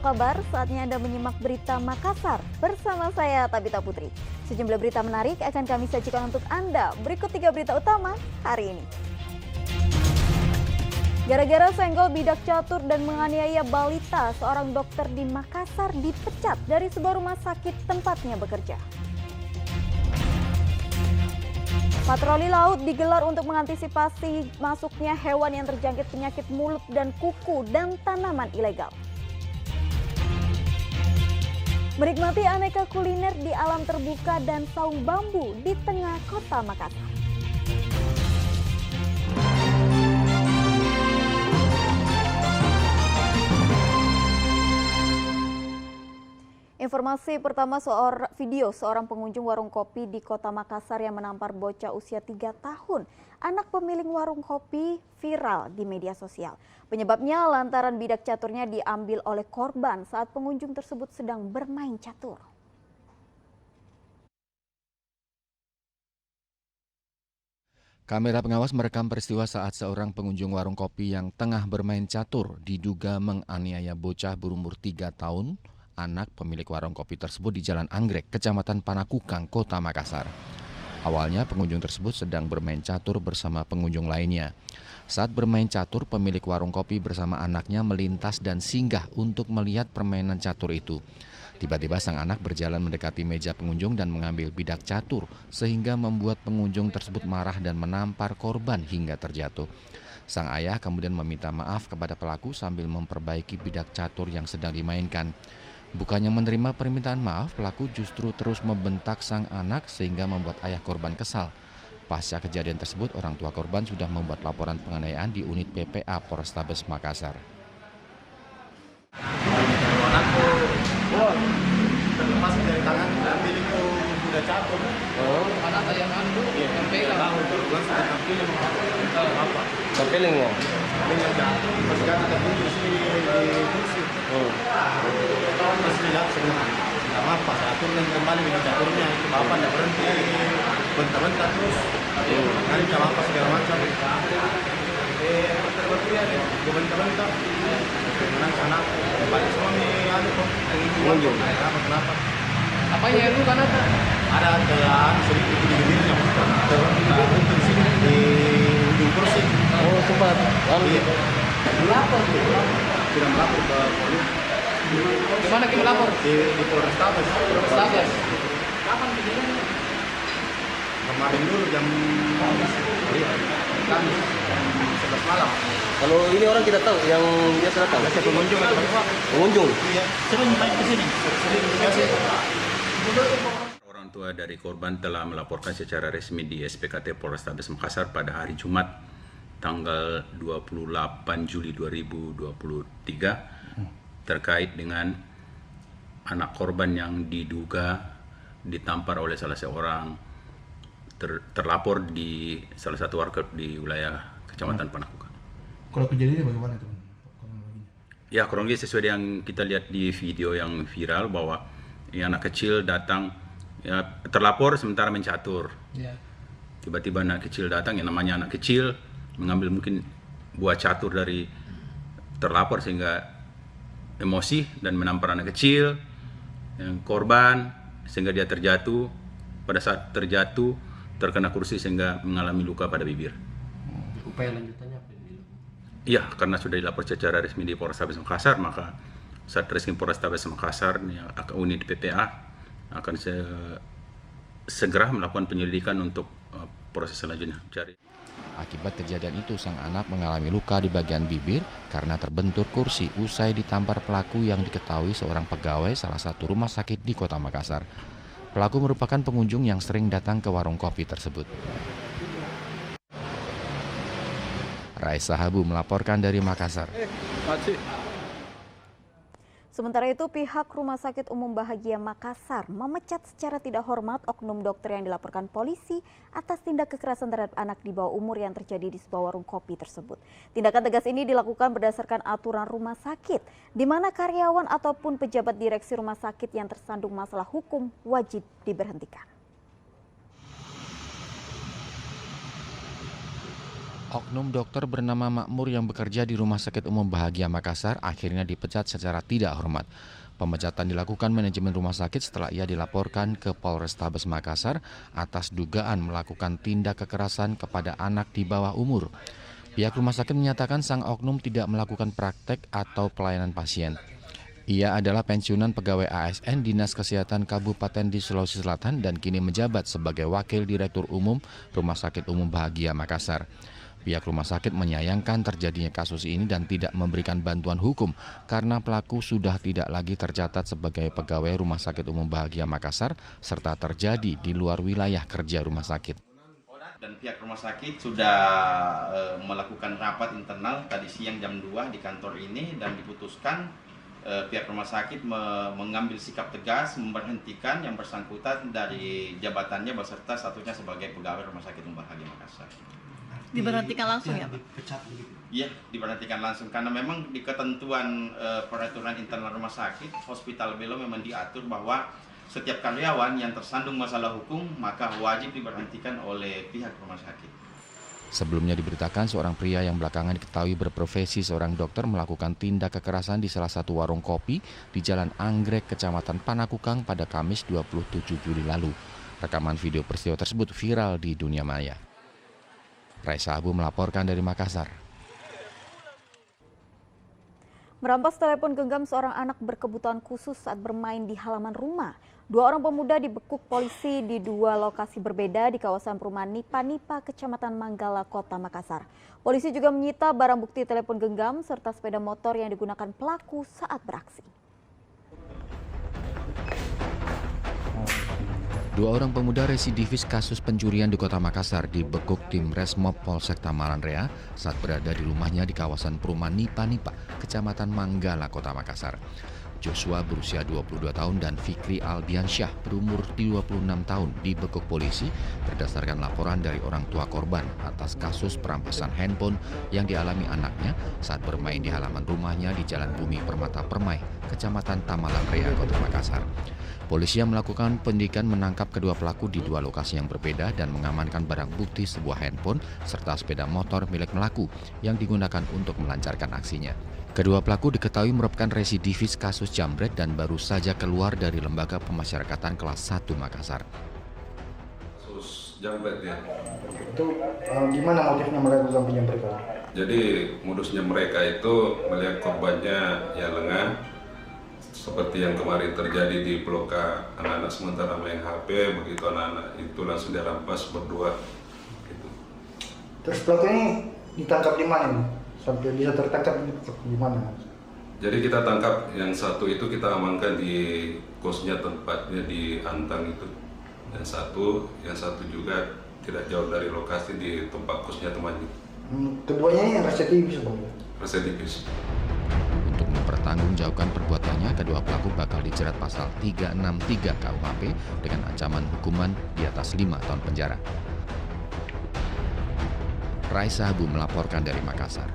kabar? Saatnya Anda menyimak berita Makassar bersama saya Tabita Putri. Sejumlah berita menarik akan kami sajikan untuk Anda. Berikut 3 berita utama hari ini. Gara-gara senggol bidak catur dan menganiaya balita, seorang dokter di Makassar dipecat dari sebuah rumah sakit tempatnya bekerja. Patroli laut digelar untuk mengantisipasi masuknya hewan yang terjangkit penyakit mulut dan kuku dan tanaman ilegal. Menikmati aneka kuliner di alam terbuka dan saung bambu di tengah kota Makassar. Informasi pertama video seorang pengunjung warung kopi di kota Makassar yang menampar bocah usia 3 tahun. Anak pemilik warung kopi viral di media sosial. Penyebabnya lantaran bidak caturnya diambil oleh korban saat pengunjung tersebut sedang bermain catur. Kamera pengawas merekam peristiwa saat seorang pengunjung warung kopi yang tengah bermain catur diduga menganiaya bocah berumur 3 tahun. Anak pemilik warung kopi tersebut di Jalan Anggrek, Kecamatan Panakukang, Kota Makassar. Awalnya pengunjung tersebut sedang bermain catur bersama pengunjung lainnya. Saat bermain catur, pemilik warung kopi bersama anaknya melintas dan singgah untuk melihat permainan catur itu. Tiba-tiba sang anak berjalan mendekati meja pengunjung dan mengambil bidak catur sehingga membuat pengunjung tersebut marah dan menampar korban hingga terjatuh. Sang ayah kemudian meminta maaf kepada pelaku sambil memperbaiki bidak catur yang sedang dimainkan. Bukannya menerima permintaan maaf, pelaku justru terus membentak sang anak sehingga membuat ayah korban kesal. Pasca kejadian tersebut, orang tua korban sudah membuat laporan penganiayaan di unit PPA Polrestabes Makassar. Anakku, terlepas dari tangan, ambil itu udah catur. Oh, anak ayah anu, yang pegang. Tahu, gua sudah tampilin apa? Tampilin ya? Ini jatuh, pas jatuh terjun di sini di kursi. Masih lihat sebenarnya. Nggak apa, saya turun kembali dengan caturnya. Itu bapak nggak berhenti, bentar-bentar terus. Nanti nggak apa segala macam. Gue bentar-bentar. Menang sana, balik suami, Pengunjung. Kenapa? Apa ya itu kan ada? Ada telan sedikit di bibirnya, untuk di sini di ujung kursi. Oh, sempat. Iya. Melapor tuh. Sudah melapor ke polisi. Gimana kita melapor? Di Polrestabes. Polrestabes. Kapan kejadiannya? Kemarin dulu jam Kamis jam 11 malam. Kalau ini orang kita tahu yang biasa datang. Biasa pengunjung atau apa? Pengunjung. Iya. Sering main ke sini. Sering biasa. Orang tua dari korban telah melaporkan secara resmi di SPKT Polrestabes Makassar pada hari Jumat tanggal 28 Juli 2023 terkait dengan anak korban yang diduga ditampar oleh salah seorang terlapor di salah satu warga di wilayah Kecamatan Panakukang. Kalau kejadiannya bagaimana itu? Ya, kurang lebih sesuai yang kita lihat di video yang viral bahwa anak kecil datang, ya, terlapor sementara mencatur. Ya. Tiba-tiba anak kecil datang, yang namanya anak kecil mengambil mungkin buah catur dari terlapor sehingga emosi dan menampar anak kecil yang korban sehingga dia terjatuh. Pada saat terjatuh terkena kursi sehingga mengalami luka pada bibir. Upaya lanjutannya apa? Iya, karena sudah dilapor secara resmi di Polrestabes Makassar, maka Satreskrim Polrestabes Makassar unit PPA akan segera melakukan penyelidikan untuk proses selanjutnya. Akibat kejadian itu, sang anak mengalami luka di bagian bibir karena terbentur kursi usai ditampar pelaku yang diketahui seorang pegawai salah satu rumah sakit di Kota Makassar. Pelaku merupakan pengunjung yang sering datang ke warung kopi tersebut. Raisa Habu melaporkan dari Makassar. Sementara itu, pihak Rumah Sakit Umum Bahagia Makassar memecat secara tidak hormat oknum dokter yang dilaporkan polisi atas tindak kekerasan terhadap anak di bawah umur yang terjadi di sebuah warung kopi tersebut. Tindakan tegas ini dilakukan berdasarkan aturan rumah sakit, di mana karyawan ataupun pejabat direksi rumah sakit yang tersandung masalah hukum wajib diberhentikan. Oknum dokter bernama Makmur yang bekerja di Rumah Sakit Umum Bahagia Makassar akhirnya dipecat secara tidak hormat. Pemecatan dilakukan manajemen rumah sakit setelah ia dilaporkan ke Polrestabes Makassar atas dugaan melakukan tindak kekerasan kepada anak di bawah umur. Pihak rumah sakit menyatakan sang oknum tidak melakukan praktek atau pelayanan pasien. Ia adalah pensiunan pegawai ASN Dinas Kesehatan Kabupaten di Sulawesi Selatan dan kini menjabat sebagai Wakil Direktur Umum Rumah Sakit Umum Bahagia Makassar. Pihak rumah sakit menyayangkan terjadinya kasus ini dan tidak memberikan bantuan hukum karena pelaku sudah tidak lagi tercatat sebagai pegawai Rumah Sakit Umum Bahagia Makassar serta terjadi di luar wilayah kerja rumah sakit. Dan pihak rumah sakit sudah melakukan rapat internal tadi siang jam 2 di kantor ini dan diputuskan pihak rumah sakit mengambil sikap tegas memberhentikan yang bersangkutan dari jabatannya beserta statusnya sebagai pegawai Rumah Sakit Umum Bahagia Makassar. Diberhentikan langsung ya, Pak? Dipecat begitu. Iya, diberhentikan langsung karena memang di ketentuan peraturan internal rumah sakit, hospital belo memang diatur bahwa setiap karyawan yang tersandung masalah hukum maka wajib diberhentikan oleh pihak rumah sakit. Sebelumnya diberitakan seorang pria yang belakangan diketahui berprofesi seorang dokter melakukan tindak kekerasan di salah satu warung kopi di Jalan Anggrek, Kecamatan Panakukang pada Kamis 27 Juli lalu. Rekaman video peristiwa tersebut viral di dunia maya. Raisa Abu melaporkan dari Makassar. Merampas telepon genggam seorang anak berkebutuhan khusus saat bermain di halaman rumah. 2 orang pemuda dibekuk polisi di 2 lokasi berbeda di kawasan perumahan Nipa-Nipa, Kecamatan Manggala, Kota Makassar. Polisi juga menyita barang bukti telepon genggam serta sepeda motor yang digunakan pelaku saat beraksi. 2 orang pemuda residivis kasus pencurian di Kota Makassar dibekuk tim Resmob Polsek Tamalan Rea saat berada di rumahnya di kawasan perumahan Nipa-Nipa, Kecamatan Manggala, Kota Makassar. Joshua berusia 22 tahun dan Fikri Albiansyah berumur 26 tahun dibekuk polisi berdasarkan laporan dari orang tua korban atas kasus perampasan handphone yang dialami anaknya saat bermain di halaman rumahnya di Jalan Bumi Permata Permai, Kecamatan Tamalan Rea, Kota Makassar. Polisi yang melakukan penyidikan menangkap kedua pelaku di 2 lokasi yang berbeda dan mengamankan barang bukti sebuah handphone serta sepeda motor milik pelaku yang digunakan untuk melancarkan aksinya. Kedua pelaku diketahui merupakan residivis kasus jambret dan baru saja keluar dari Lembaga Pemasyarakatan kelas 1 Makassar. Kasus jambret ya. Itu gimana motifnya melakukan penjamretan? Jadi modusnya mereka itu melihat korbannya yang lengah, seperti yang kemarin terjadi di Blok A, anak-anak sementara main HP, begitu anak-anak itu langsung dirampas berdua. Gitu. Terus pelaku ini ditangkap di mana nih? Sampai bisa tertangkap di mana? Jadi kita tangkap yang satu itu kita amankan di kosnya, tempatnya di Antang itu. Yang satu juga tidak jauh dari lokasi di tempat kosnya temannya. Keduanya yang residivis, Bang. Residivis. Untuk mempertanggungjawabkan perbuatannya, kedua pelaku bakal dijerat pasal 363 KUHP dengan ancaman hukuman di atas 5 tahun penjara. Raisa Abu melaporkan dari Makassar.